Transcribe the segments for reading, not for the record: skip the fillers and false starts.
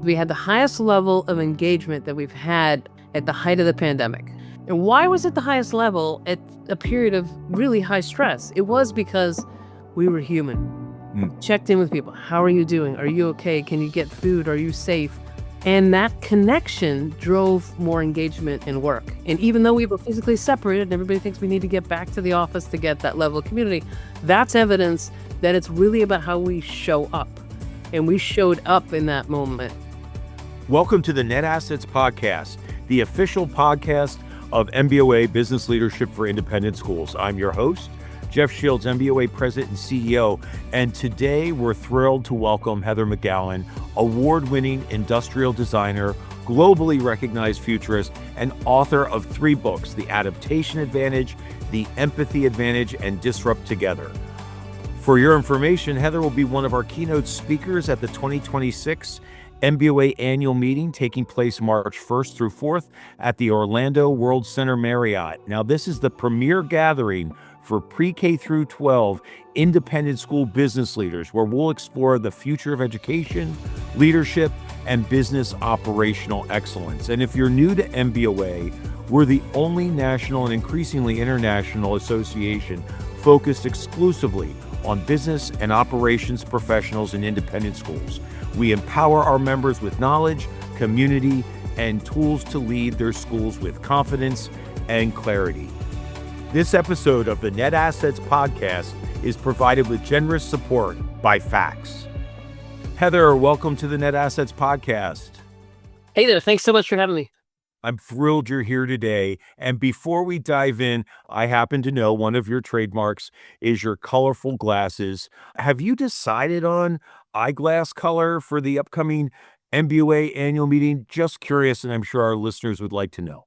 We had the highest level of engagement that we've had at the height of the pandemic. And why was it the highest level at a period of really high stress? It was because we were human. Checked in with people. How are you doing? Are you okay? Can you get food? Are you safe? And that connection drove more engagement in work. And even though we were physically separated and everybody thinks we need to get back to the office to get that level of community, that's evidence that it's really about how we show up. And we showed up in that moment. Welcome to the Net Assets Podcast, the official podcast of MBOA Business Leadership for Independent Schools. I'm your host, Jeff Shields, MBOA President and CEO, and today we're thrilled to welcome Heather McGowan, award-winning industrial designer, globally recognized futurist, and author of 3 books, The Adaptation Advantage, The Empathy Advantage, and Disrupt Together. For your information, Heather will be one of our keynote speakers at the 2026 NBOA Annual Meeting taking place March 1st through 4th at the Orlando World Center Marriott. Now, this is the premier gathering for pre-K through 12 independent school business leaders, where we'll explore the future of education, leadership, and business operational excellence. And if you're new to MBOA, we're the only national and increasingly international association focused exclusively on business and operations professionals in independent schools. We empower our members with knowledge, community, and tools to lead their schools with confidence and clarity. This episode of the Net Assets Podcast is provided with generous support by Fax. Heather, welcome to the Net Assets Podcast. Hey there, thanks so much for having me. I'm thrilled you're here today. And before we dive in, I happen to know one of your trademarks is your colorful glasses. Have you decided on eyeglass color for the upcoming NBOA annual meeting? Just curious, and I'm sure our listeners would like to know.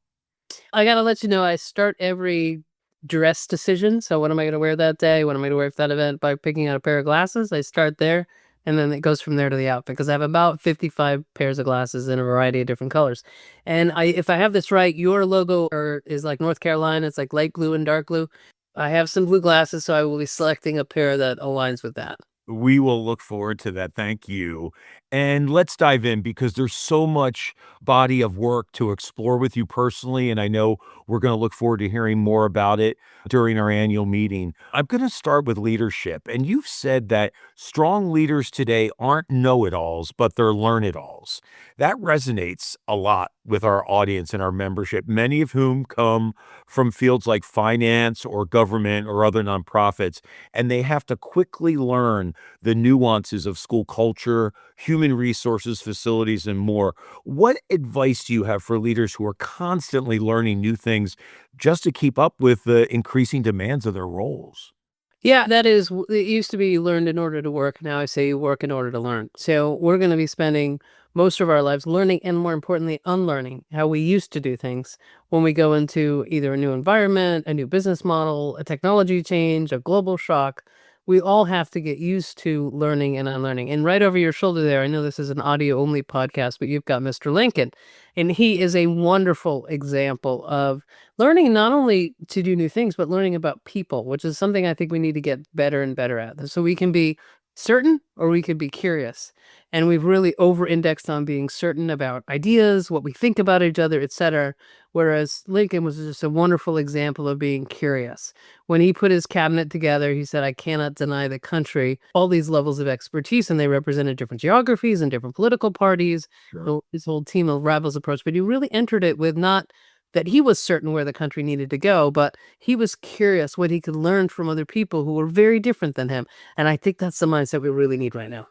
I got to let you know, I start every dress decision. So what am I going to wear that day? What am I going to wear for that event? By picking out a pair of glasses. I start there, and then it goes from there to the outfit, because I have about 55 pairs of glasses in a variety of different colors. And if I have this right, your logo is like North Carolina. It's like light blue and dark blue. I have some blue glasses, so I will be selecting a pair that aligns with that. We will look forward to that. Thank you. And let's dive in, because there's so much body of work to explore with you personally. And I know we're going to look forward to hearing more about it during our annual meeting. I'm going to start with leadership. And you've said that strong leaders today aren't know-it-alls, but they're learn-it-alls. That resonates a lot with our audience and our membership, many of whom come from fields like finance or government or other nonprofits, and they have to quickly learn the nuances of school culture, human resources, facilities, and more. What advice do you have for leaders who are constantly learning new things just to keep up with the increasing demands of their roles? Yeah, it used to be learned in order to work. Now I say you work in order to learn. So we're going to be spending most of our lives learning, and more importantly, unlearning how we used to do things when we go into either a new environment, a new business model, a technology change, a global shock. We all have to get used to learning and unlearning. And right over your shoulder there, I know this is an audio only podcast, but you've got Mr. Lincoln, and he is a wonderful example of learning not only to do new things, but learning about people, which is something I think we need to get better and better at. So we can be certain or we can be curious. And we've really over-indexed on being certain about ideas, what we think about each other, etc. Whereas Lincoln was just a wonderful example of being curious. When he put his cabinet together, he said, I cannot deny the country all these levels of expertise, and they represented different geographies and different political parties. Sure. His whole team of Rebels approach, but he really entered it with not that he was certain where the country needed to go, but he was curious what he could learn from other people who were very different than him. And I think that's the mindset we really need right now.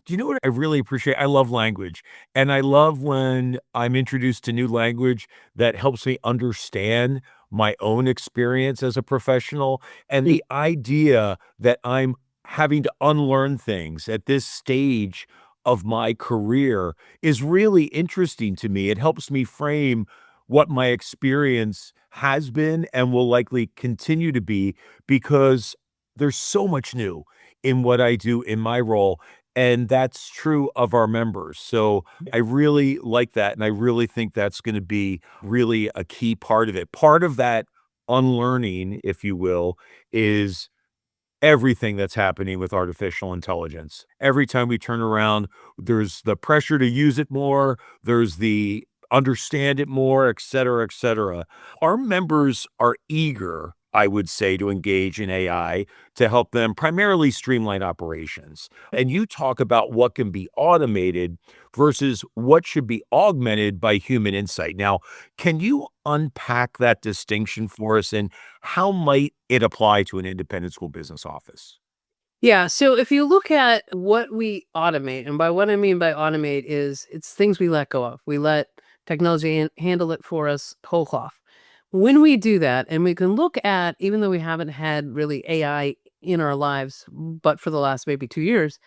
Do you know what I really appreciate? I love language, and I love when I'm introduced to new language that helps me understand my own experience as a professional, and the idea that I'm having to unlearn things at this stage of my career is really interesting to me. It helps me frame what my experience has been and will likely continue to be, because there's so much new in what I do in my role. And that's true of our members. So I really like that. And I really think that's going to be really a key part of it. Part of that unlearning, if you will, is everything that's happening with artificial intelligence. Every time we turn around, there's the pressure to use it more, there's the understand it more, et cetera, et cetera. Our members are eager, I would say, to engage in AI to help them primarily streamline operations. And you talk about what can be automated versus what should be augmented by human insight. Now, can you unpack that distinction for us, and how might it apply to an independent school business office? Yeah. So if you look at what we automate, and by what I mean by automate is it's things we let go of. We let technology handle it for us whole cloth. When we do that, and we can look at, even though we haven't had really AI in our lives, but for the last maybe 2 years,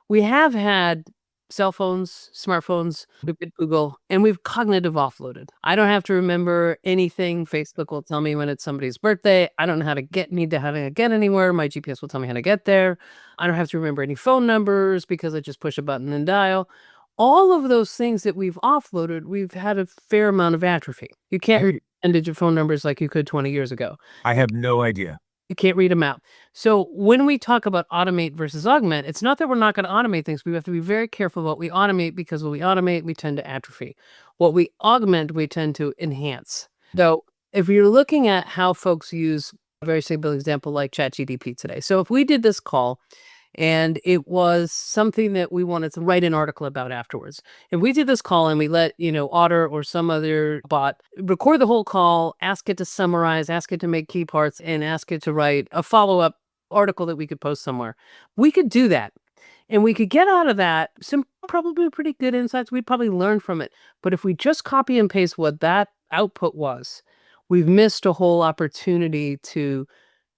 we have had cell phones, smartphones, we've got Google, and we've cognitive offloaded. I don't have to remember anything. Facebook will tell me when it's somebody's birthday. I don't know how to need to how to get anywhere. My GPS will tell me how to get there. I don't have to remember any phone numbers because I just push a button and dial. All of those things that we've offloaded, we've had a fair amount of atrophy. You can't read 10-digit phone numbers like you could 20 years ago. I have no idea. You can't read them out. So when we talk about automate versus augment, it's not that we're not going to automate things. We have to be very careful what we automate, because when we automate, we tend to atrophy. What we augment, we tend to enhance. So if you're looking at how folks use a very simple example like ChatGPT today. So if we did this call and it was something that we wanted to write an article about afterwards, if we did this call and we let, Otter or some other bot record the whole call, ask it to summarize, ask it to make key parts, and ask it to write a follow-up article that we could post somewhere, we could do that. And we could get out of that some probably pretty good insights. We'd probably learn from it. But if we just copy and paste what that output was, we've missed a whole opportunity to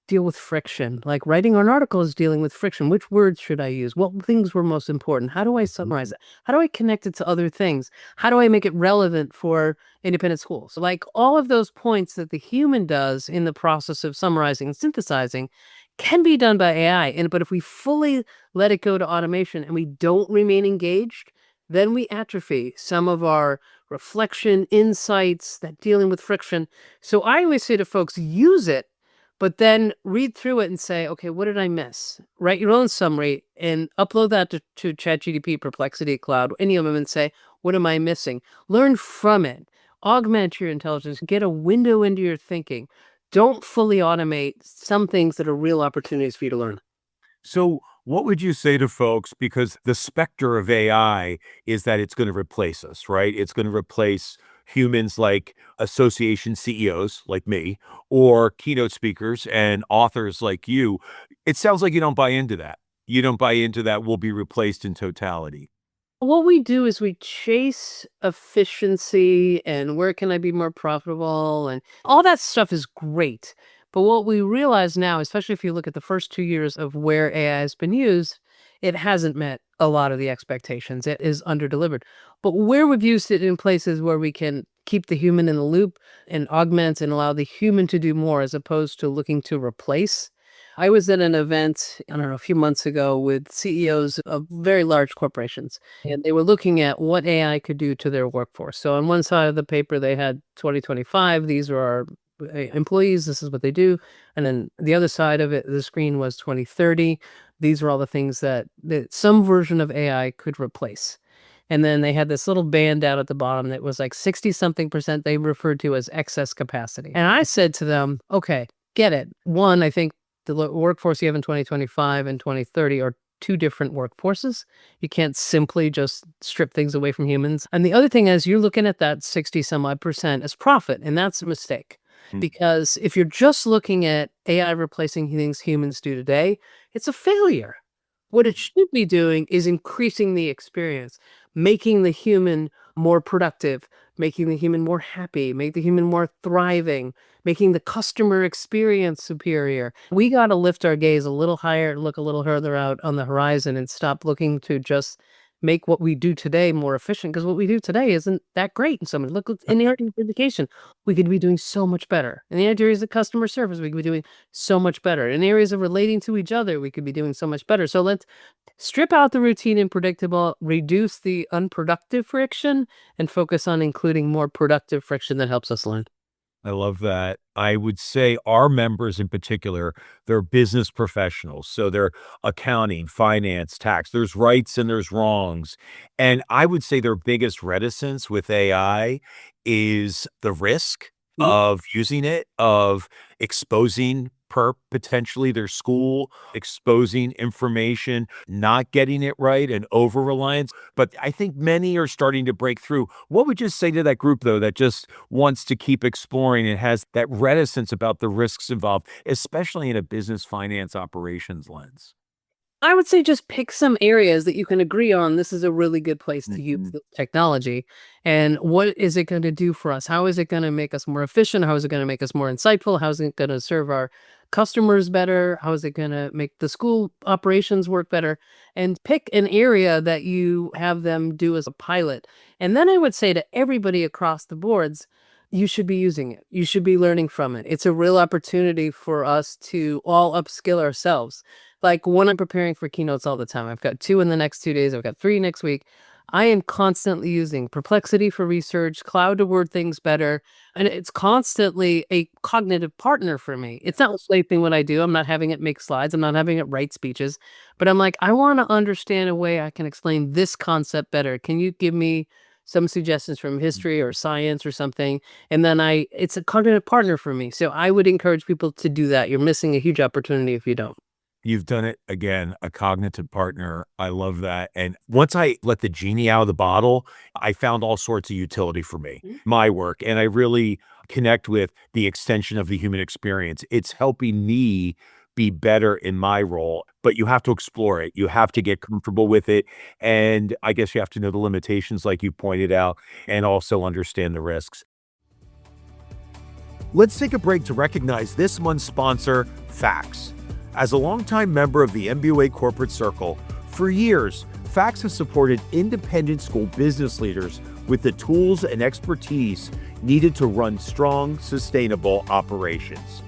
deal with friction. Like writing an article is dealing with friction. Which words should I use? What things were most important? How do I summarize it? How do I connect it to other things? How do I make it relevant for independent schools? So like all of those points that the human does in the process of summarizing and synthesizing can be done by AI. But if we fully let it go to automation and we don't remain engaged, then we atrophy some of our reflection, insights, that dealing with friction. So I always say to folks, use it, but then read through it and say, okay, what did I miss? Write your own summary and upload that to ChatGPT, Perplexity, Cloud, any of them, and say, what am I missing? Learn from it. Augment your intelligence. Get a window into your thinking. Don't fully automate some things that are real opportunities for you to learn. So, what would you say to folks? Because the specter of AI is that it's going to replace us, right? It's going to replace humans like association CEOs like me, or keynote speakers and authors like you. It sounds like you don't buy into that. You don't buy into that we'll be replaced in totality. What we do is we chase efficiency and where can I be more profitable, and all that stuff is great. But what we realize now, especially if you look at the first 2 years of where AI has been used, it hasn't met a lot of the expectations. It is underdelivered. But where we've used it in places where we can keep the human in the loop and augment and allow the human to do more as opposed to looking to replace. I was at an event, I don't know, a few months ago with CEOs of very large corporations, and they were looking at what AI could do to their workforce. So on one side of the paper, they had 2025, these are our employees, this is what they do. And then the other side of it, the screen was 2030. These are all the things that some version of AI could replace. And then they had this little band down at the bottom that was like 60 something percent they referred to as excess capacity. And I said to them, okay, get it. One, I think the workforce you have in 2025 and 2030 are two different workforces. You can't simply just strip things away from humans. And the other thing is you're looking at that 60 some odd percent as profit, and that's a mistake. Because if you're just looking at AI replacing things humans do today, it's a failure. What it should be doing is increasing the experience, making the human more productive, making the human more happy, make the human more thriving, making the customer experience superior. We got to lift our gaze a little higher, look a little further out on the horizon, and stop looking to just make what we do today more efficient, because what we do today isn't that great in some. Look in the art of education, we could be doing so much better. In the areas of customer service, we could be doing so much better. In areas of relating to each other, we could be doing so much better. So let's strip out the routine and predictable, reduce the unproductive friction, and focus on including more productive friction that helps us learn. I love that. I would say our members in particular, they're business professionals. So they're accounting, finance, tax. There's rights and there's wrongs. And I would say their biggest reticence with AI is the risk Mhm. of using it, of exposing potentially their school, exposing information, not getting it right, and over reliance. But I think many are starting to break through. What would you say to that group, though, that just wants to keep exploring and has that reticence about the risks involved, especially in a business finance operations lens? I would say just pick some areas that you can agree on. This is a really good place to use Mhm. the technology. And what is it going to do for us? How is it going to make us more efficient? How is it going to make us more insightful? How is it going to serve our customers better? How is it going to make the school operations work better? And pick an area that you have them do as a pilot. And then I would say to everybody across the boards, you should be using it. You should be learning from it. It's a real opportunity for us to all upskill ourselves. Like, when I'm preparing for keynotes all the time, I've got 2 in the next 2 days, I've got 3 next week. I am constantly using Perplexity for research, Cloud to word things better, and it's constantly a cognitive partner for me. It's not replacing what I do, I'm not having it make slides, I'm not having it write speeches, but I'm like, "I wanna understand a way I can explain this concept better. Can you give me some suggestions from history or science or something?" And then it's a cognitive partner for me, so I would encourage people to do that. You're missing a huge opportunity if you don't. You've done it again, a cognitive partner. I love that. And once I let the genie out of the bottle, I found all sorts of utility for me, Mhm. my work, and I really connect with the extension of the human experience. It's helping me be better in my role, but you have to explore it. You have to get comfortable with it. And I guess you have to know the limitations, like you pointed out, and also understand the risks. Let's take a break to recognize this month's sponsor, Fax. As a longtime member of the MBOA corporate circle, for years, Fax has supported independent school business leaders with the tools and expertise needed to run strong, sustainable operations.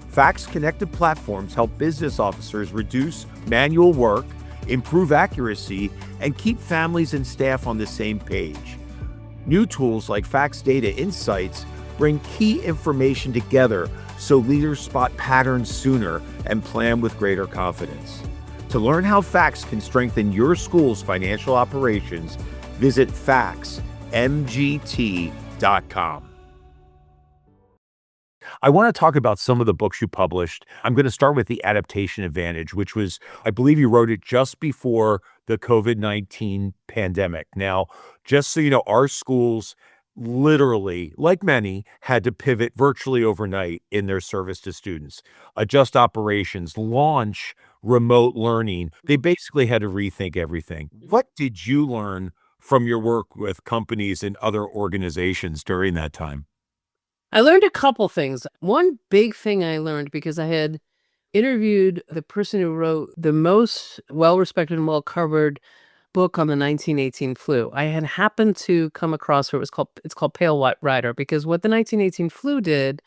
Fax connected platforms help business officers reduce manual work, improve accuracy, and keep families and staff on the same page. New tools like Fax Data Insights bring key information together so leaders spot patterns sooner and plan with greater confidence. To learn how Fax can strengthen your school's financial operations, visit faxmgt.com. I want to talk about some of the books you published. I'm going to start with The Adaptation Advantage, which was, I believe you wrote it just before the COVID-19 pandemic. Now, just so you know, our schools literally, like many, had to pivot virtually overnight in their service to students, adjust operations, launch remote learning. They basically had to rethink everything. What did you learn from your work with companies and other organizations during that time? I learned a couple things. One big thing I learned, because I had interviewed the person who wrote the most well-respected and well-covered book on the 1918 flu. I had happened to come across where it's called Pale White Rider, because what the 1918 flu did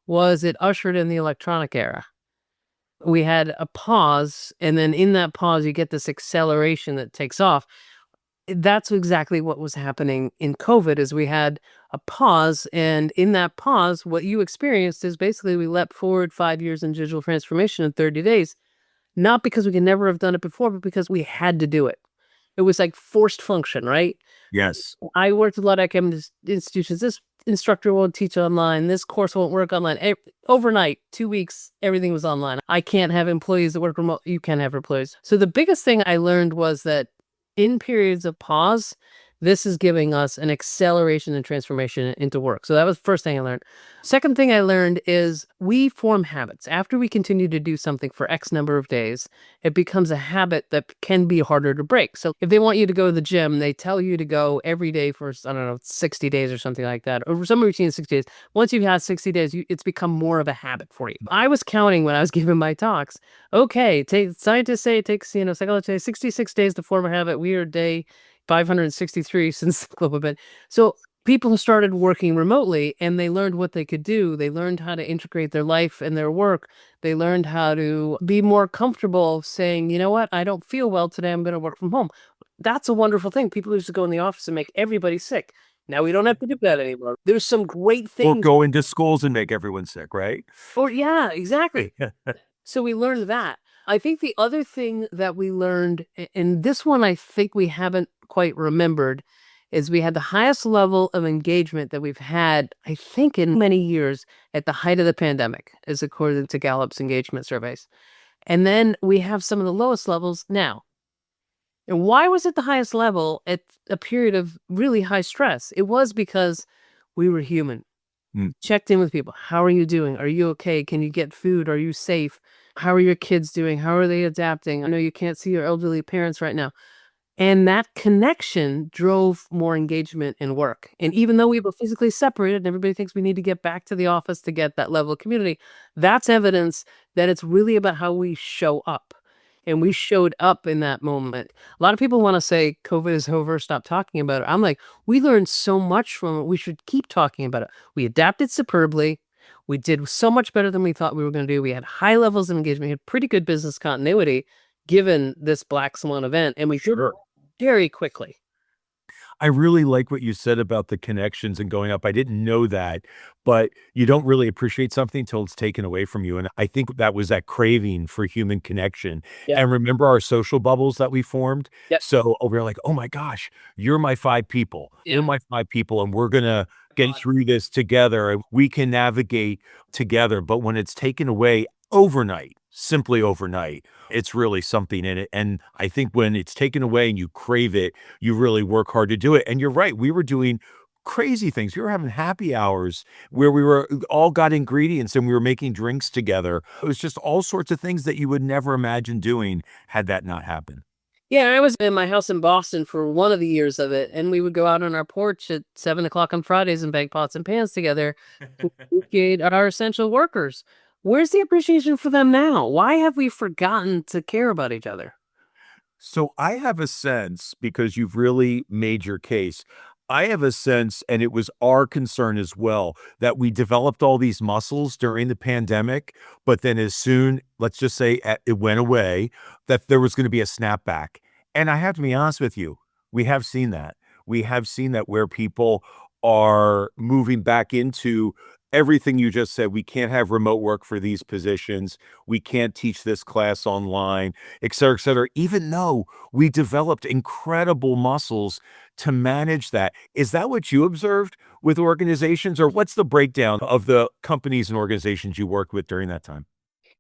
was it ushered in the electronic era. We had a pause, and then in that pause, you get this acceleration that takes off. That's exactly what was happening in COVID. Is we had a pause, and in that pause, what you experienced is basically we leapt forward 5 years in digital transformation in 30 days, not because we could never have done it before, but because we had to do it. It was like forced function, right? Yes. I worked with a lot of academic institutions. This instructor won't teach online. This course won't work online. Overnight, 2 weeks, everything was online. I can't have employees that work remote. You can't have employees. So the biggest thing I learned was that in periods of pause, this is giving us an acceleration and transformation into work. So that was the first thing I learned. Second thing I learned is we form habits. After we continue to do something for X number of days, it becomes a habit that can be harder to break. So if they want you to go to the gym, they tell you to go every day for, I don't know, 60 days or something like that, or some routine in 60 days. Once you've had 60 days, it's become more of a habit for you. I was counting when I was giving my talks. Okay, scientists say it takes, psychologists say 66 days to form a habit. We are day 563 since the global event. So people who started working remotely and they learned what they could do. They learned how to integrate their life and their work. They learned how to be more comfortable saying, you know what, I don't feel well today. I'm going to work from home. That's a wonderful thing. People used to go in the office and make everybody sick. Now we don't have to do that anymore. There's some great Or things. go into schools and make everyone sick, right? Or yeah, exactly. So we learned that. I think the other thing that we learned, and this one I think we haven't quite remembered, is we had the highest level of engagement that we've had, I think, in many years at the height of the pandemic, as according to Gallup's engagement surveys. And then we have some of the lowest levels now. And why was it the highest level at a period of really high stress? It was because we were human. Mm. Checked in with people. How are you doing? Are you okay? Can you get food? Are you safe? How are your kids doing? How are they adapting? I know you can't see your elderly parents right now. And that connection drove more engagement in work. And even though we were physically separated and everybody thinks we need to get back to the office to get that level of community, that's evidence that it's really about how we show up. And we showed up in that moment. A lot of people want to say COVID is over, stop talking about it. I'm like, we learned so much from it. We should keep talking about it. We adapted superbly. We did so much better than we thought we were going to do. We had high levels of engagement. We had pretty good business continuity given this black swan event. And we should very quickly. I really like what you said about the connections and going up. I didn't know that, but you don't really appreciate something until it's taken away from you. And I think that was that craving for human connection. Yeah. And remember our social bubbles that we formed? Yep. So we're like, oh my gosh, you're my 5 people. We're Yeah. my 5 people, and we're going to get through this together. And we can navigate together. But when it's taken away overnight, simply overnight, it's really something in it. And I think when it's taken away and you crave it, you really work hard to do it. And you're right, we were doing crazy things. We were having happy hours where we were all got ingredients and we were making drinks together. It was just all sorts of things that you would never imagine doing had that not happened. Yeah, I was in my house in Boston for one of the years of it, and we would go out on our porch at 7 o'clock on Fridays and bang pots and pans together. To appreciate our essential workers. Where's the appreciation for them now? Why have we forgotten to care about each other? So I have a sense, because you've really made your case, I have a sense, and it was our concern as well, that we developed all these muscles during the pandemic, but then as soon, let's just say it went away, that there was going to be a snapback. And I have to be honest with you, we have seen that. We have seen that where people are moving back into everything you just said. We can't have remote work for these positions. We can't teach this class online, et cetera, et cetera, even though we developed incredible muscles to manage that. Is that what you observed with organizations, or what's the breakdown of the companies and organizations you worked with during that time?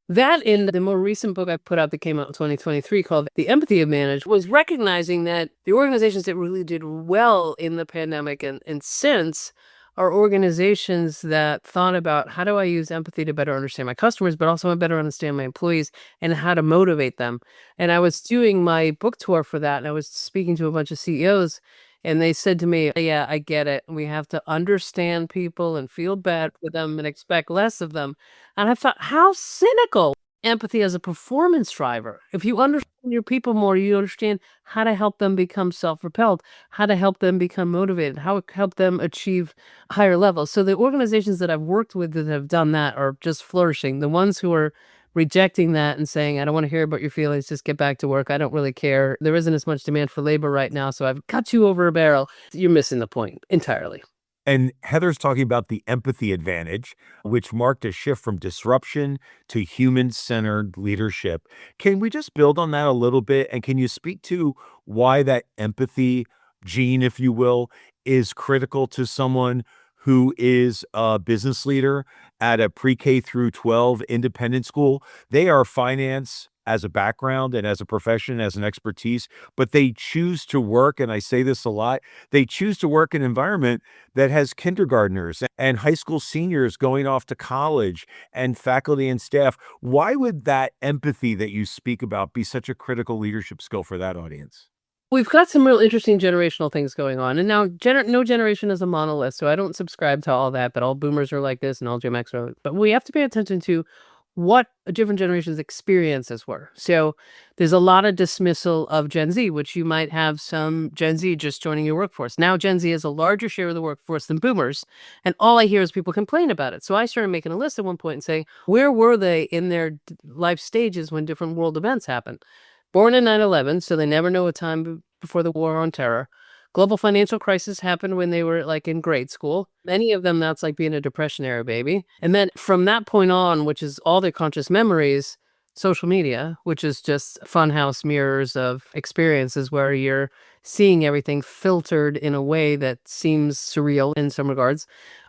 That in the more recent book I put out that came out in 2023 called The Empathy Advantage was recognizing that the organizations that really did well in the pandemic and since are organizations that thought about how do I use empathy to better understand my customers, but also better understand my employees and how to motivate them. And I was doing my book tour for that, and I was speaking to a bunch of CEOs, and they said to me, yeah, I get it. We have to understand people and feel bad for them and expect less of them. And I thought, how cynical. Empathy as a performance driver. If you understand your people more, you understand how to help them become self-propelled, how to help them become motivated, how to help them achieve higher levels. So the organizations that I've worked with that have done that are just flourishing. The ones who are rejecting that and saying, I don't want to hear about your feelings, just get back to work. I don't really care. There isn't as much demand for labor right now, so I've cut you over a barrel. You're missing the point entirely. And Heather's talking about the empathy advantage, which marked a shift from disruption to human centered leadership. Can we just build on that a little bit? And can you speak to why that empathy gene, if you will, is critical to someone who is a business leader at a pre K through 12 independent school? They are finance as a background and as a profession, as an expertise, but they choose to work, and I say this a lot, they choose to work in an environment that has kindergartners and high school seniors going off to college and faculty and staff. Why would that empathy that you speak about be such a critical leadership skill for that audience? We've got some real interesting generational things going on. And now no generation is a monolith, so I don't subscribe to all that, but all boomers are like this and all Gen X are. But we have to pay attention to what different generations' experiences were. So there's a lot of dismissal of Gen Z, which you might have some Gen Z just joining your workforce. Now Gen Z has a larger share of the workforce than boomers, and all I hear is people complain about it. So I started making a list at one point and saying, where were they in their life stages when different world events happened? Born in 9/11, so they never know a time before the war on terror. Global financial crisis happened when they were like in grade school. Many of them, that's like being a Depression era baby. And then from that point on, which is all their conscious memories, social media, which is just funhouse mirrors of experiences where you're seeing everything filtered in a way that seems surreal in some regards.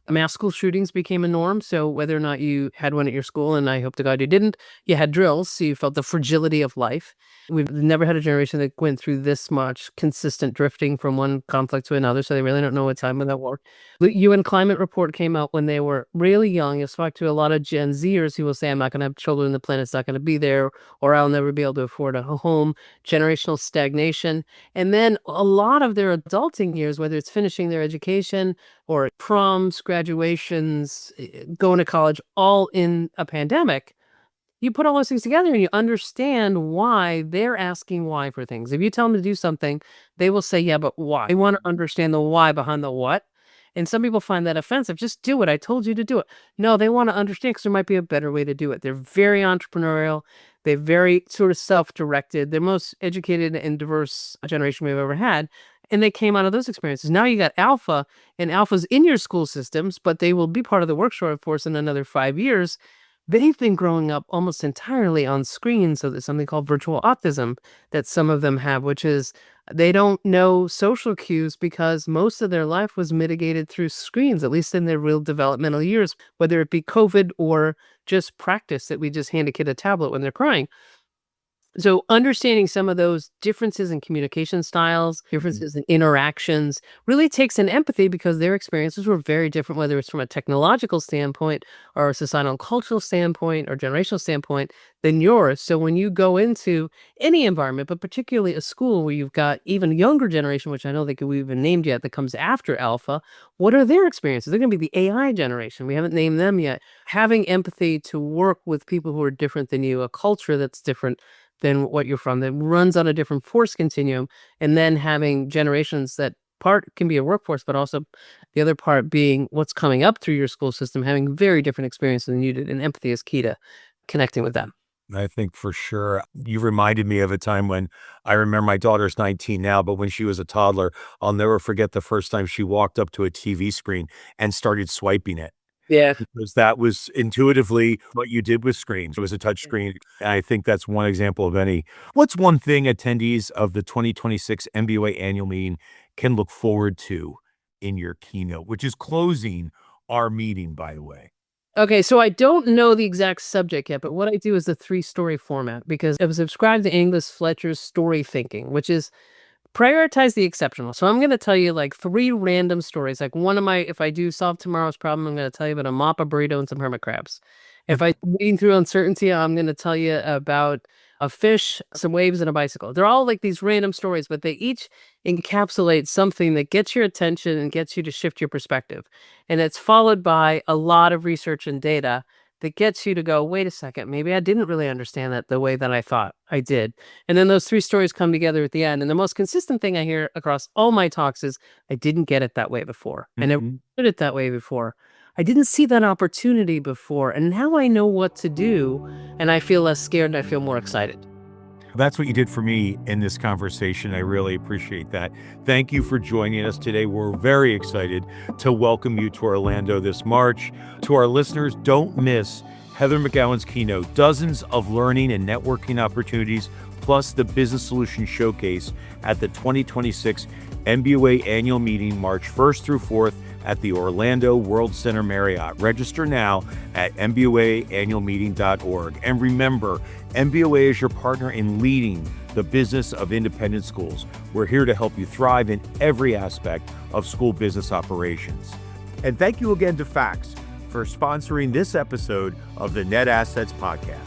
Mass school shootings became a norm. So whether or not you had one at your school, and I hope to God you didn't, you had drills. So you felt the fragility of life. We've never had a generation that went through this much consistent drifting from one conflict to another. So they really don't know what time of that war. The UN climate report came out when they were really young. You'll talk to a lot of Gen Zers who will say, I'm not going to have children, the planet's not going to be there, or I'll never be able to afford a home, generational stagnation. And then a lot of their adulting years, whether it's finishing their education or proms, graduations, going to college, all in a pandemic, you put all those things together and you understand why they're asking why for things. If you tell them to do something, they will say, yeah, but why? They want to understand the why behind the what. And some people find that offensive. Just do it. I told you to do it. No, they want to understand because there might be a better way to do it. They're very entrepreneurial. They're very sort of self-directed. They're most educated and diverse generation we've ever had. And they came out of those experiences. Now you got Alpha, and Alpha's in your school systems, but they will be part of the workforce in another 5 years. They've been growing up almost entirely on screen. So there's something called virtual autism that some of them have, which is they don't know social cues because most of their life was mitigated through screens, at least in their real developmental years, whether it be COVID or just practice that we just hand a kid a tablet when they're crying. So understanding some of those differences in communication styles, differences in interactions really takes an empathy because their experiences were very different, whether it's from a technological standpoint or a societal and cultural standpoint or generational standpoint than yours. So when you go into any environment, but particularly a school where you've got even younger generation, which I don't think we've even named yet, that comes after Alpha, what are their experiences? They're going to be the AI generation. We haven't named them yet. Having empathy to work with people who are different than you, a culture that's different than what you're from, that runs on a different force continuum, and then having generations that part can be a workforce, but also the other part being what's coming up through your school system, having very different experiences than you did. And empathy is key to connecting with them. I think for sure. You reminded me of a time when I remember my daughter's 19 now, but when she was a toddler, I'll never forget the first time she walked up to a TV screen and started swiping it. Yeah. Because that was intuitively what you did with screens. It was a touch screen. And I think that's one example of any. What's one thing attendees of the 2026 NBOA Annual Meeting can look forward to in your keynote, which is closing our meeting, by the way? Okay, so I don't know the exact subject yet, but what I do is the 3-story format because I was subscribed to Angus Fletcher's story thinking, which is prioritize the exceptional. So I'm going to tell you like 3 random stories. Like if I do solve tomorrow's problem, I'm going to tell you about a mop, a burrito, and some hermit crabs. If I'm wading through uncertainty, I'm going to tell you about a fish, some waves, and a bicycle. They're all like these random stories, but they each encapsulate something that gets your attention and gets you to shift your perspective. And it's followed by a lot of research and data that gets you to go, wait a second, maybe I didn't really understand that the way that I thought I did. And then those 3 stories come together at the end. And the most consistent thing I hear across all my talks is, I didn't get it that way before. I never did it that way before. I didn't see that opportunity before. And now I know what to do. And I feel less scared and I feel more excited. That's what you did for me in this conversation. I really appreciate that. Thank you for joining us today. We're very excited to welcome you to Orlando this March. To our listeners, don't miss Heather McGowan's keynote, dozens of learning and networking opportunities, plus the Business Solution Showcase at the 2026 NBOA Annual Meeting, March 1st through 4th at the Orlando World Center Marriott. Register now at MBOAannualmeeting.org. And remember, MBOA is your partner in leading the business of independent schools. We're here to help you thrive in every aspect of school business operations. And thank you again to Fax for sponsoring this episode of the Net Assets Podcast.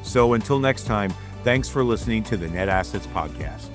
So until next time, thanks for listening to the Net Assets Podcast.